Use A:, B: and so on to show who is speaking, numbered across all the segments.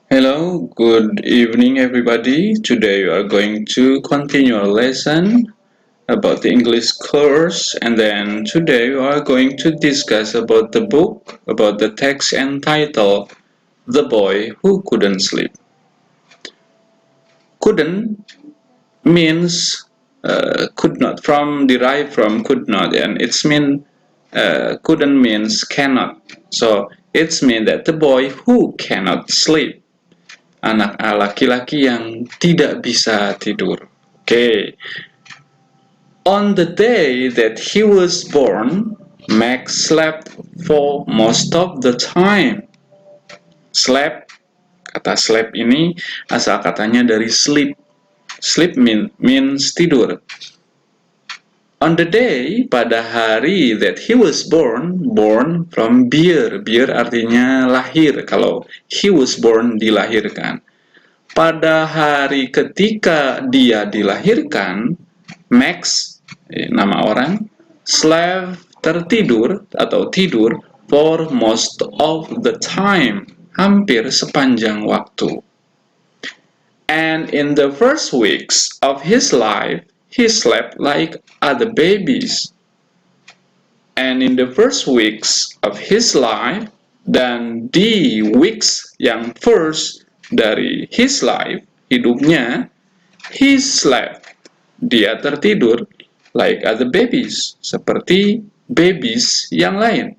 A: Hello, good evening, everybody. Today we are going to continue our lesson about the English course, and then today we are going to discuss about the book, about the text and title, The Boy Who Couldn't Sleep. Couldn't means could not, from derived from could not, and it's mean couldn't means cannot. So it's mean that the boy who cannot sleep. Anak laki-laki yang tidak bisa tidur. Okay. On the day that he was born, Max slept for most of the time. Slept, kata sleep ini asal katanya dari sleep. Sleep means tidur. On the day, pada hari that he was born from beer. Beer artinya lahir. Kalau he was born, dilahirkan. Pada hari ketika dia dilahirkan, Max, nama orang, slept, tertidur atau tidur for most of the time, hampir sepanjang waktu. And in the first weeks of his life, he slept like other babies. And in the first weeks of his life, dan di weeks yang first dari his life, hidupnya, he slept, dia tertidur, like other babies, seperti babies yang lain.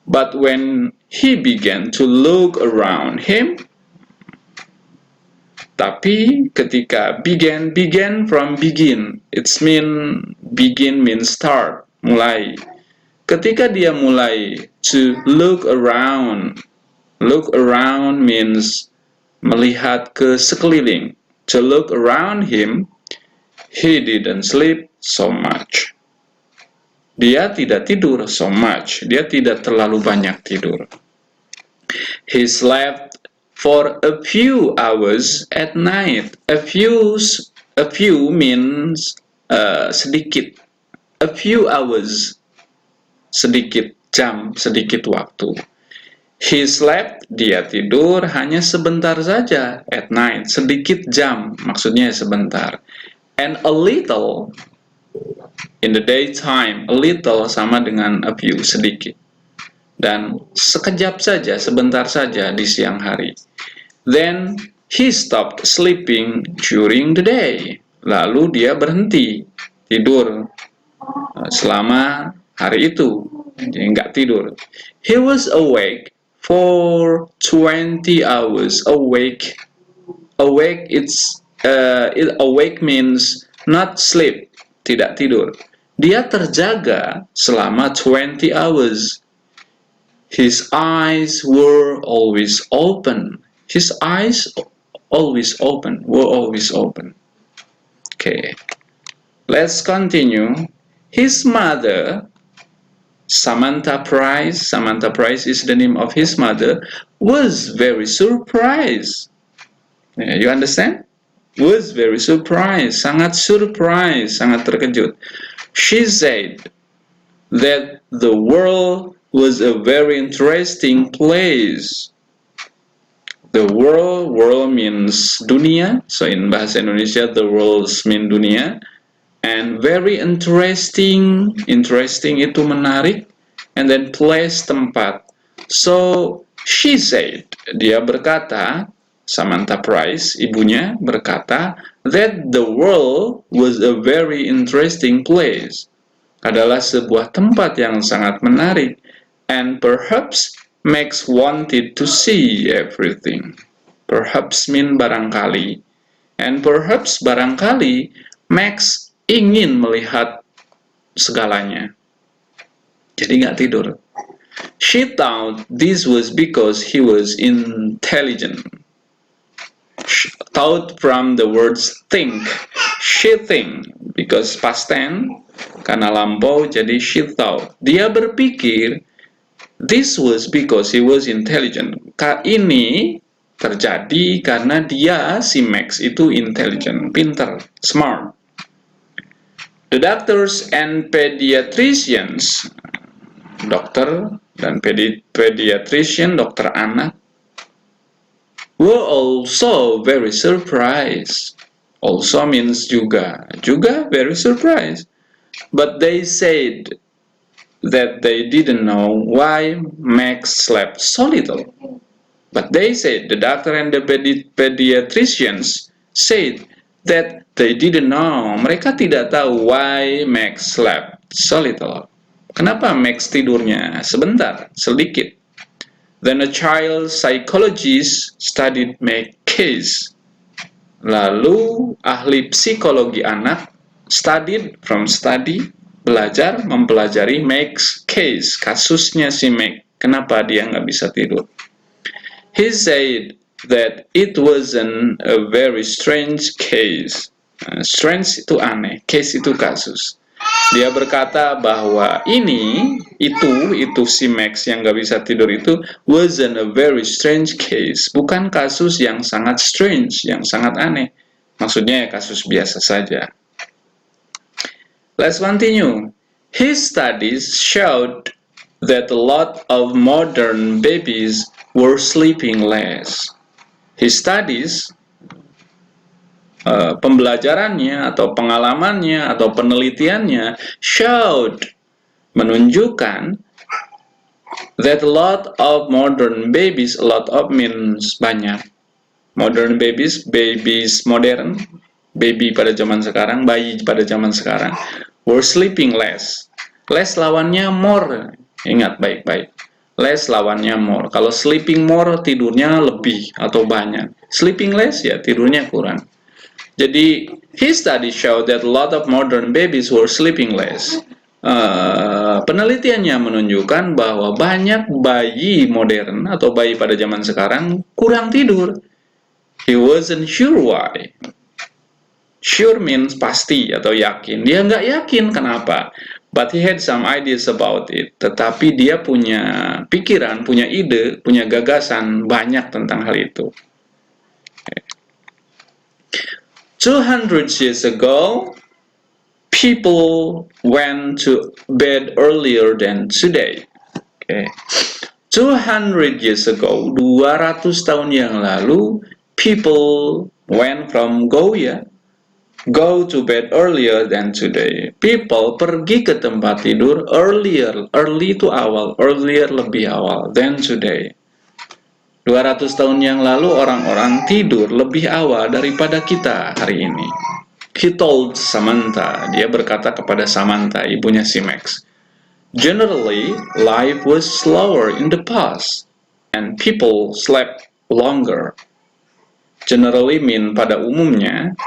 A: But when he began to look around him, tapi ketika begin from begin, begin means start, mulai. Ketika dia mulai to look around means melihat ke sekeliling. To look around him, he didn't sleep so much. Dia tidak tidur so much. Dia tidak terlalu banyak tidur. He slept for a few hours at night. A few means sedikit. A few hours, sedikit jam, sedikit waktu. He slept, dia tidur hanya sebentar saja at night, sedikit jam, maksudnya sebentar. And a little in the daytime, a little sama dengan a few, sedikit. Dan sekejap saja, sebentar saja di siang hari. Then he stopped sleeping during the day. Lalu dia berhenti tidur selama hari itu. Jadi nggak tidur. He was awake for 20 hours. Awake awake means not sleep, tidak tidur. Dia terjaga selama 20 hours. His eyes were always open. His eyes were always open. Okay. Let's continue. His mother, Samantha Price is the name of his mother, was very surprised. You understand? Was very surprised, sangat terkejut. She said that the world was a very interesting place. The world means dunia, so in bahasa Indonesia the world means dunia. And very interesting itu menarik, and then place, tempat. So she said, dia berkata, Samantha Price, ibunya berkata, that the world was a very interesting place, adalah sebuah tempat yang sangat menarik, and perhaps Max wanted to see everything. Perhaps mean barangkali, and perhaps barangkali Max ingin melihat segalanya. Jadi nggak tidur. She thought this was because he was intelligent. Thought from the words think. She think, because past tense, karena lampau, jadi she thought. Dia berpikir, this was because he was intelligent. Ini terjadi karena dia, si Max itu intelligent, pinter, smart. The doctors and pediatricians, dokter dan pediatrician, dokter anak, were also very surprised. Also means juga. Juga very surprised. But they said that they didn't know why Max slept so little. But they said, the doctor and the pediatricians said that they didn't know. Mereka tidak tahu why Max slept so little. Kenapa Max tidurnya sebentar, sedikit? Then a child psychologist studied Max's case. Lalu ahli psikologi anak belajar mempelajari Max's case, kasusnya si Max. Kenapa dia nggak bisa tidur? He said that it wasn't a very strange case. Strange itu aneh, case itu kasus. Dia berkata bahwa itu si Max yang gak bisa tidur itu wasn't a very strange case. Bukan kasus yang sangat strange, yang sangat aneh. Maksudnya ya kasus biasa saja. Let's continue. His studies showed that a lot of modern babies were sleeping less. His studies, pembelajarannya atau pengalamannya atau penelitiannya showed, menunjukkan that a lot of modern babies, a lot of means banyak, modern babies modern, baby pada zaman sekarang, bayi pada zaman sekarang, were sleeping less. Less lawannya more, ingat baik-baik. Less lawannya more. Kalau sleeping more, tidurnya lebih atau banyak. Sleeping less, ya tidurnya kurang. Jadi, his study showed that a lot of modern babies were sleeping less. Penelitiannya menunjukkan bahwa banyak bayi modern atau bayi pada zaman sekarang kurang tidur. He wasn't sure why. Sure means pasti atau yakin. Dia nggak yakin kenapa. But he had some ideas about it. Tetapi dia punya pikiran, punya ide, punya gagasan banyak tentang hal itu. 200 years ago, people went to bed earlier than today. Okay. 200 years ago, 200 tahun yang lalu, people went from go to bed earlier than today. People pergi ke tempat tidur earlier. Early itu awal, earlier lebih awal than today. 200 tahun yang lalu orang-orang tidur lebih awal daripada kita hari ini. He told Samantha, dia berkata kepada Samantha, ibunya si Max. Generally, life was slower in the past, and people slept longer. Generally mean pada umumnya,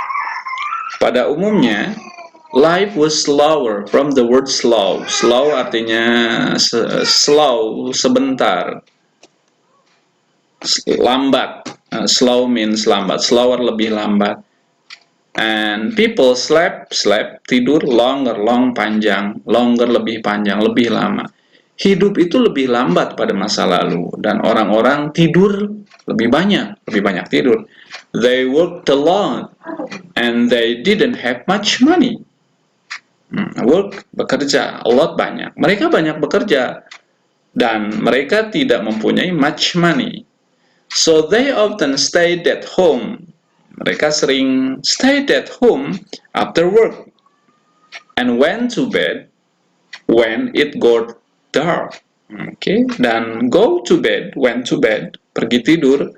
A: life was slower from the word slow. Slow artinya slow, sebentar. Lambat. Slow means lambat. Slower lebih lambat. And people slept, tidur, longer, panjang, longer lebih panjang, lebih lama. Hidup itu lebih lambat pada masa lalu, dan orang-orang tidur lebih banyak tidur. They worked a lot, and they didn't have much money. Bekerja, a lot banyak. Mereka banyak bekerja, dan mereka tidak mempunyai much money. So they often stayed at home. Mereka sering stayed at home after work and went to bed when it got dark. Okay, dan went to bed, pergi tidur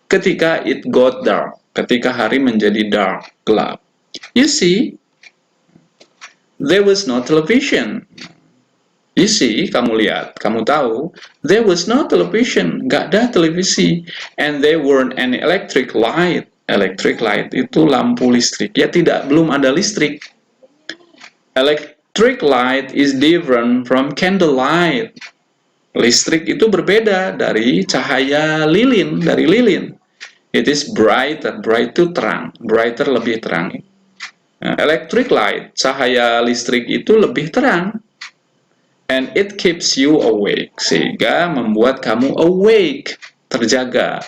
A: ketika it got dark, ketika hari menjadi dark, gelap. You see, there was no television. You see, kamu lihat, kamu tahu, there was no television, gak ada televisi, and there weren't any electric light. Electric light itu lampu listrik, ya belum ada listrik. Electric light is different from candlelight. Listrik itu berbeda dari cahaya lilin, dari lilin. It is brighter, bright itu terang, brighter lebih terang. Electric light, cahaya listrik itu lebih terang. And it keeps you awake, sehingga membuat kamu awake, terjaga.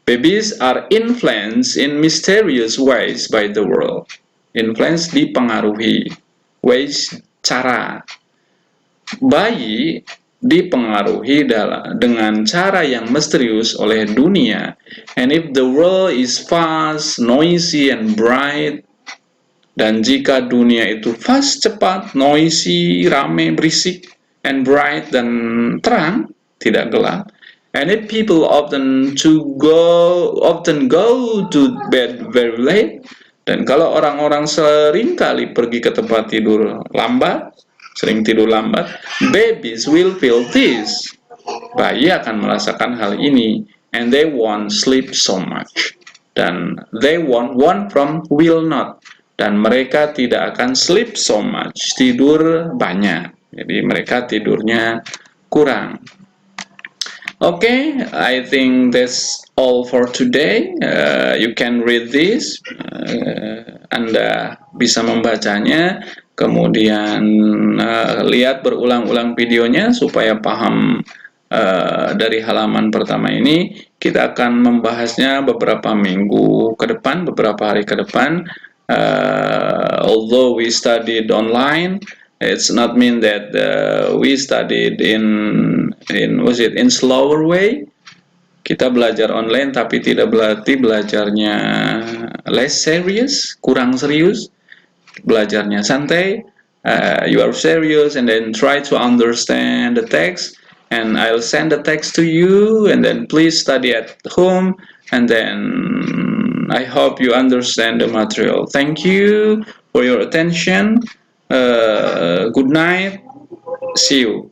A: Babies are influenced in mysterious ways by the world. Influence dipengaruhi, ways cara. Bayi dipengaruhi dengan cara yang misterius oleh dunia. And if the world is fast, noisy, and bright, dan jika dunia itu fast, cepat, noisy, rame, berisik, and bright, dan terang, tidak gelap. And if people often go to bed very late, dan kalau orang-orang sering kali pergi ke tempat tidur lambat, sering tidur lambat, babies will feel this. Bayi akan merasakan hal ini, and they won't sleep so much. Dan they want from will not. Dan mereka tidak akan sleep so much, tidur banyak. Jadi mereka tidurnya kurang. Okay, I think that's all for today. You can read this. Anda bisa membacanya, kemudian lihat berulang-ulang videonya supaya paham dari halaman pertama ini. Kita akan membahasnya beberapa minggu ke depan, beberapa hari ke depan. Although we studied online, it's not mean that we studied in slower way. Kita belajar online tapi tidak berarti belajarnya less serious, kurang serius. Belajarnya santai. You are serious and then try to understand the text, and I'll send the text to you, and then please study at home, and then I hope you understand the material. Thank you for your attention. Good night. See you.